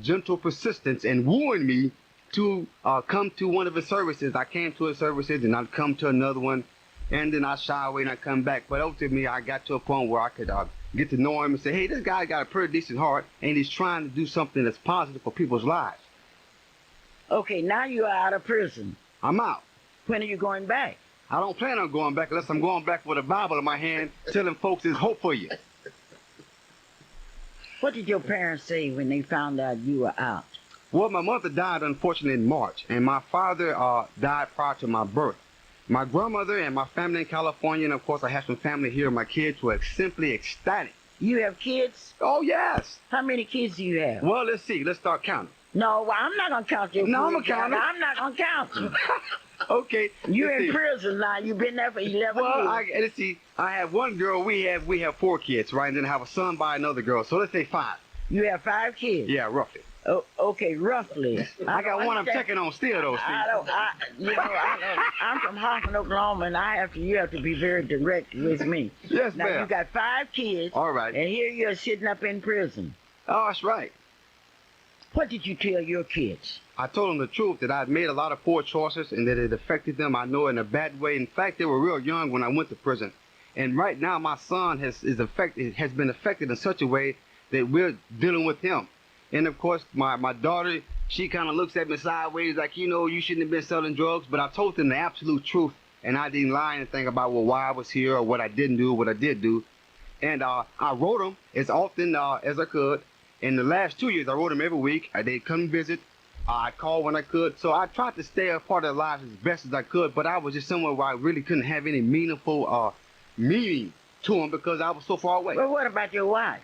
gentle persistence and wooing me to come to one of his services, I came to his services, and I'd come to another one, and then I'd shy away and I'd come back. But ultimately, I got to a point where I could get to know him and say, hey, this guy got a pretty decent heart, and he's trying to do something that's positive for people's lives. Okay, now you're out of prison. I'm out. When are you going back? I don't plan on going back unless I'm going back with a Bible in my hand telling folks there's hope for you. What did your parents say when they found out you were out? Well, my mother died, unfortunately, in March, and my father died prior to my birth. My grandmother and my family in California, and of course I have some family here, my kids were simply ecstatic. You have kids? Oh, yes. How many kids do you have? Well, let's see. Let's start counting. No, well, I'm not going to count your No, kids. I'm going to count them. I'm not going to count them. Okay. You're in prison now. You've been there for 11 years. Well, let's see. I have one girl. We have 4 kids, right? And then I have a son by another girl. So let's say 5. You have 5 kids? Yeah, roughly. Oh, okay, roughly. I got one I'm checking on still, though, Steve. I'm from Hoffman, Oklahoma, and you have to be very direct with me. Yes, now, ma'am. You got 5 kids. All right. And here you're sitting up in prison. Oh, that's right. What did you tell your kids? I told them the truth, that I'd made a lot of poor choices and that it affected them, I know, in a bad way. In fact, they were real young when I went to prison. And right now, my son has been affected in such a way that we're dealing with him. And, of course, my daughter, she kind of looks at me sideways like, you know, you shouldn't have been selling drugs. But I told them the absolute truth, and I didn't lie anything about, well, why I was here or what I didn't do or what I did do. And I wrote them as often as I could. In the last 2 years, I wrote them every week. They'd come visit. I called when I could. So I tried to stay a part of their lives as best as I could, but I was just somewhere where I really couldn't have any meaningful meaning to them because I was so far away. Well, what about your wife?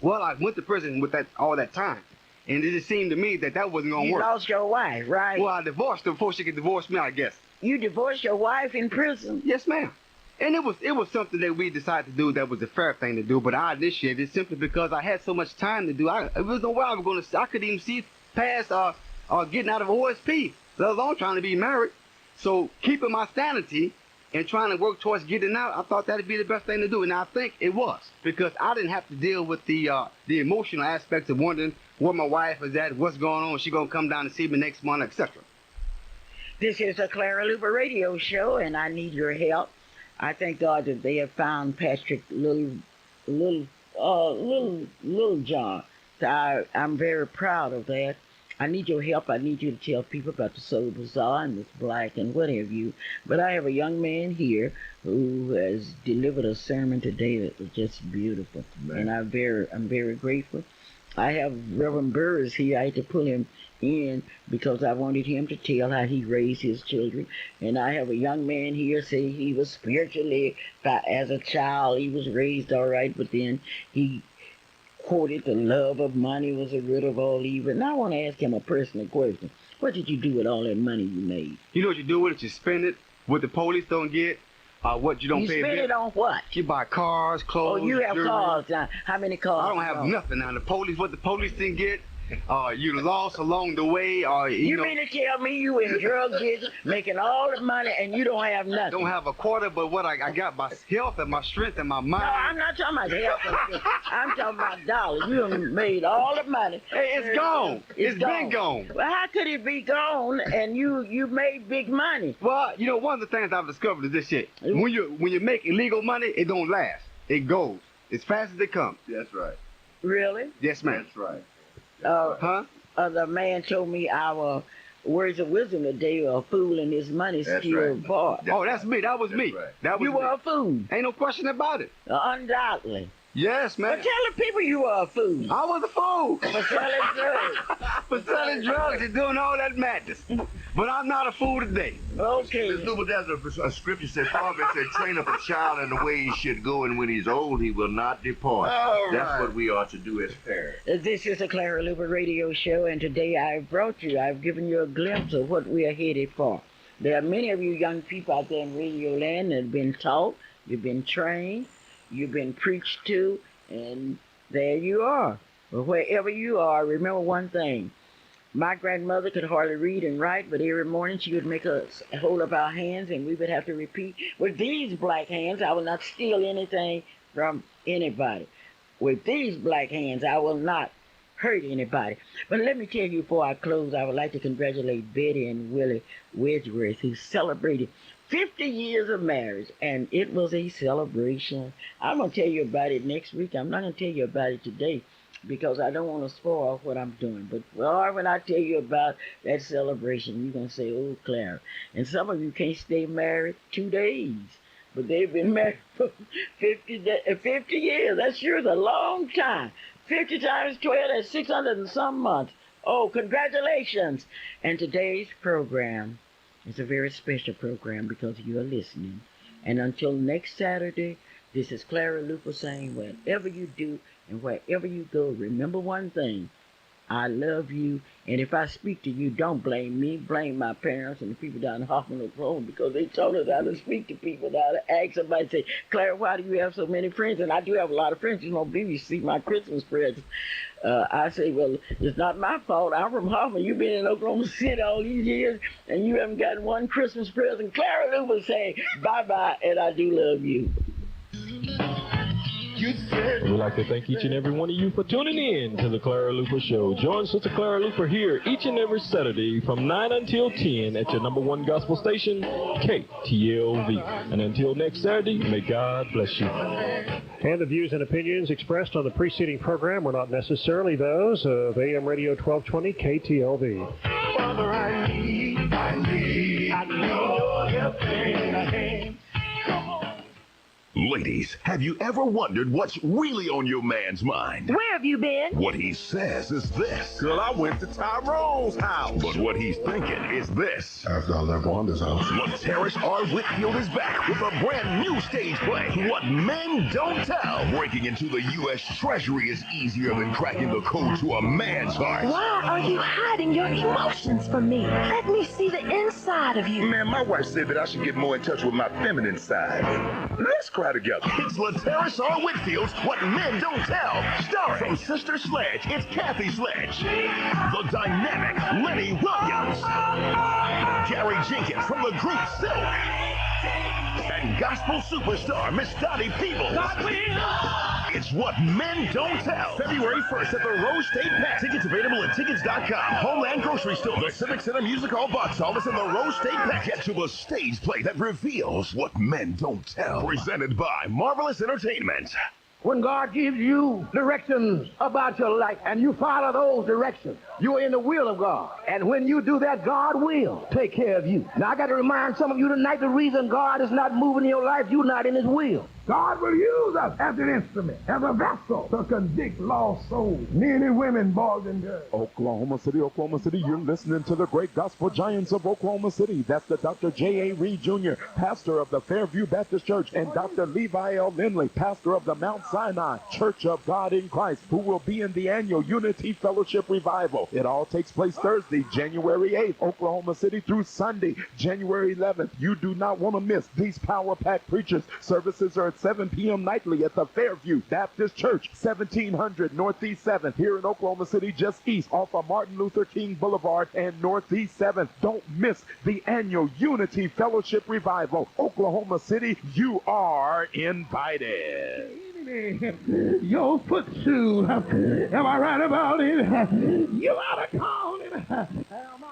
Well, I went to prison with all that time, and it just seemed to me that wasn't going to work. You lost your wife, right? Well, I divorced her before she could divorce me, I guess. You divorced your wife in prison? Yes, ma'am. And it was something that we decided to do that was the fair thing to do, but I initiated it simply because I had so much time to do. It was no way I was going to. I couldn't even see past getting out of OSP, let alone trying to be married. So keeping my sanity and trying to work towards getting out, I thought that'd be the best thing to do, and I think it was, because I didn't have to deal with the emotional aspects of wondering where my wife is at, what's going on, is she gonna come down to see me next month, etc. This is a Clara Luper radio show, and I need your help. I thank God that they have found Patrick Little John. So I'm very proud of that. I need your help. I need you to tell people about the Soul Bazaar and this black and what have you. But I have a young man here who has delivered a sermon today that was just beautiful. Man. And I'm very grateful. I have Reverend Burris here. I had to pull him in because I wanted him to tell how he raised his children. And I have a young man here say he was spiritually, as a child, he was raised all right, but then he quoted the love of money was the root of all evil. And I want to ask him a personal question. What did you do with all that money you made? You know what you do with it? You spend it. What the police don't get, what you don't pay. You spend it on what? You buy cars, clothes. Oh, you have jewelry. cars now. How many cars? I don't have nothing now. The police, what the police didn't get, you lost along the way, or you mean to tell me you in drug business, making all the money, and you don't have nothing? Don't have a quarter, but what I got my health and my strength and my mind. No, I'm not talking about health and strength. I'm talking about dollars. You done made all the money. Hey, it's gone. It's been gone. Well, how could it be gone and you made big money? Well, you know, one of the things I've discovered is this shit. When you make illegal money, it don't last. It goes as fast as it comes. That's right. Really? Yes, ma'am. That's right. The man told me our words of wisdom today, a fool and his money still bought. Oh, that's me. That was me. Right. That was you were a fool. Ain't no question about it. Undoubtedly. Yes, man. But tell the people you were a fool. I was a fool. For selling drugs. For selling drugs and doing all that madness. But I'm not a fool today. Okay. Ms. Luper, there's a scripture said, Father said, train up a child in the way he should go, and when he's old, he will not depart. That's what we ought to do as parents. This is a Clara Luper radio show, and today I've given you a glimpse of what we are headed for. There are many of you young people out there in radio land that have been taught, you've been trained, you've been preached to, and there you are. But wherever you are, remember one thing. My grandmother could hardly read and write, but every morning she would make us hold up our hands, and we would have to repeat, with these black hands, I will not steal anything from anybody. With these black hands, I will not hurt anybody. But let me tell you before I close, I would like to congratulate Betty and Willie Wedgeworth, who celebrated 50 years of marriage, and it was a celebration. I'm going to tell you about it next week. I'm not going to tell you about it today because I don't want to spoil what I'm doing. But when I tell you about that celebration, you're going to say, oh, Clara. And some of you can't stay married 2 days, but they've been married for 50 years. That sure is a long time. 50 times 12, that's 600 and some months. Oh, congratulations. And today's program is a very special program because you are listening. And until next Saturday, this is Clara Luper saying, whatever you do and wherever you go, remember one thing. I love you, and if I speak to you, don't blame me. Blame my parents and the people down in Hoffman, Oklahoma, because they taught us how to speak to people, how to ask somebody, say, Clara, why do you have so many friends? And I do have a lot of friends. You don't believe you see my Christmas presents. I say, well, it's not my fault. I'm from Hoffman. You've been in Oklahoma City all these years, and you haven't gotten one Christmas present. Clara Luper saying, bye-bye, and I do love you. We'd like to thank each and every one of you for tuning in to the Clara Luper Show. Join Sister Clara Luper here each and every Saturday from 9 until 10 at your #1 gospel station, KTLV. And until next Saturday, may God bless you. And the views and opinions expressed on the preceding program were not necessarily those of AM Radio 1220 KTLV. Father, I need your help in a hand. Come on. Ladies, have you ever wondered what's really on your man's mind? Where have you been? What he says is this. Girl, I went to Tyrone's house. But what he's thinking is this. After I left Wanda's house. Lateris R. Whitfield is back with a brand new stage play, What Men Don't Tell. Breaking into the U.S. Treasury is easier than cracking the code to a man's heart. Why are you hiding your emotions from me? Let me see the inside of you. Man, my wife said that I should get more in touch with my feminine side. Let's cry together. It's Lateris R. Whitfield's What Men Don't Tell. Starring from Sister Sledge, it's Kathy Sledge. The dynamic Lenny Williams. Gary Jenkins from the group Silk. And gospel superstar Miss Dottie Peebles. It's What Men Don't Tell. February 1st at the Rose State Pack. Tickets available at tickets.com, Homeland Grocery Store, the Civic Center Music Hall box office, and the Rose State Pack. Get to a stage play that reveals what men don't tell. Presented by Marvelous Entertainment. When God gives you directions about your life and you follow those directions, you're in the will of God. And when you do that, God will take care of you. Now, I got to remind some of you tonight, the reason God is not moving in your life, you're not in his will. God will use us as an instrument, as a vessel to convict lost souls, men and women, boys and girls. Oklahoma City, you're listening to the great gospel giants of Oklahoma City. That's the Dr. J.A. Reed Jr., pastor of the Fairview Baptist Church, and Dr. Levi L. Lindley, pastor of the Mount Sinai Church of God in Christ, who will be in the annual Unity Fellowship Revival. It all takes place Thursday, January 8th, Oklahoma City, through Sunday, January 11th. You do not want to miss these power-packed preachers. Services are at 7 p.m. nightly at the Fairview Baptist Church, 1700 Northeast 7th, here in Oklahoma City, just east off of Martin Luther King Boulevard and Northeast 7th. Don't miss the annual Unity Fellowship Revival. Oklahoma City, you are invited. Your foot shoe. Am I right about it? You ought to call it. Am I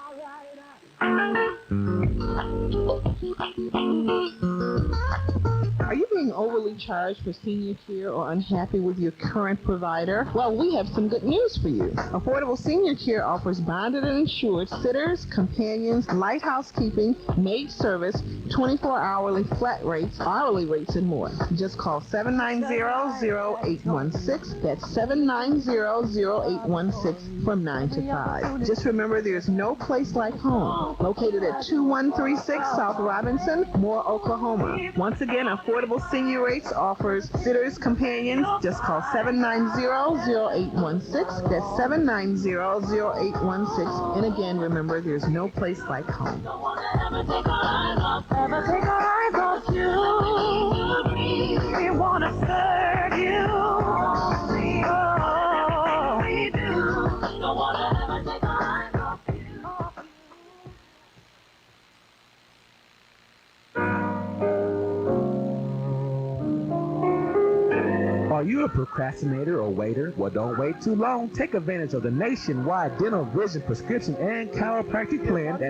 Are you being overly charged for senior care or unhappy with your current provider? Well, we have some good news for you. Affordable Senior Care offers bonded and insured sitters, companions, light housekeeping, maid service, 24-hourly flat rates, hourly rates, and more. Just call 790-0816. That's 790-0816 from 9 to 5. Just remember, there's no place like home. Located at 2136 South Robinson, Moore, Oklahoma. Once again, Affordable Senior Rates offers sitters, companions. Just call 790-0816. That's 790-0816. And again, remember, there's no place like home. Never take our eyes off you. We want to serve you. Oh, we do. Don't want to ever take our eyes off you. Are you a procrastinator or waiter? Well, don't wait too long. Take advantage of the nationwide dental, vision, prescription, and chiropractic plan that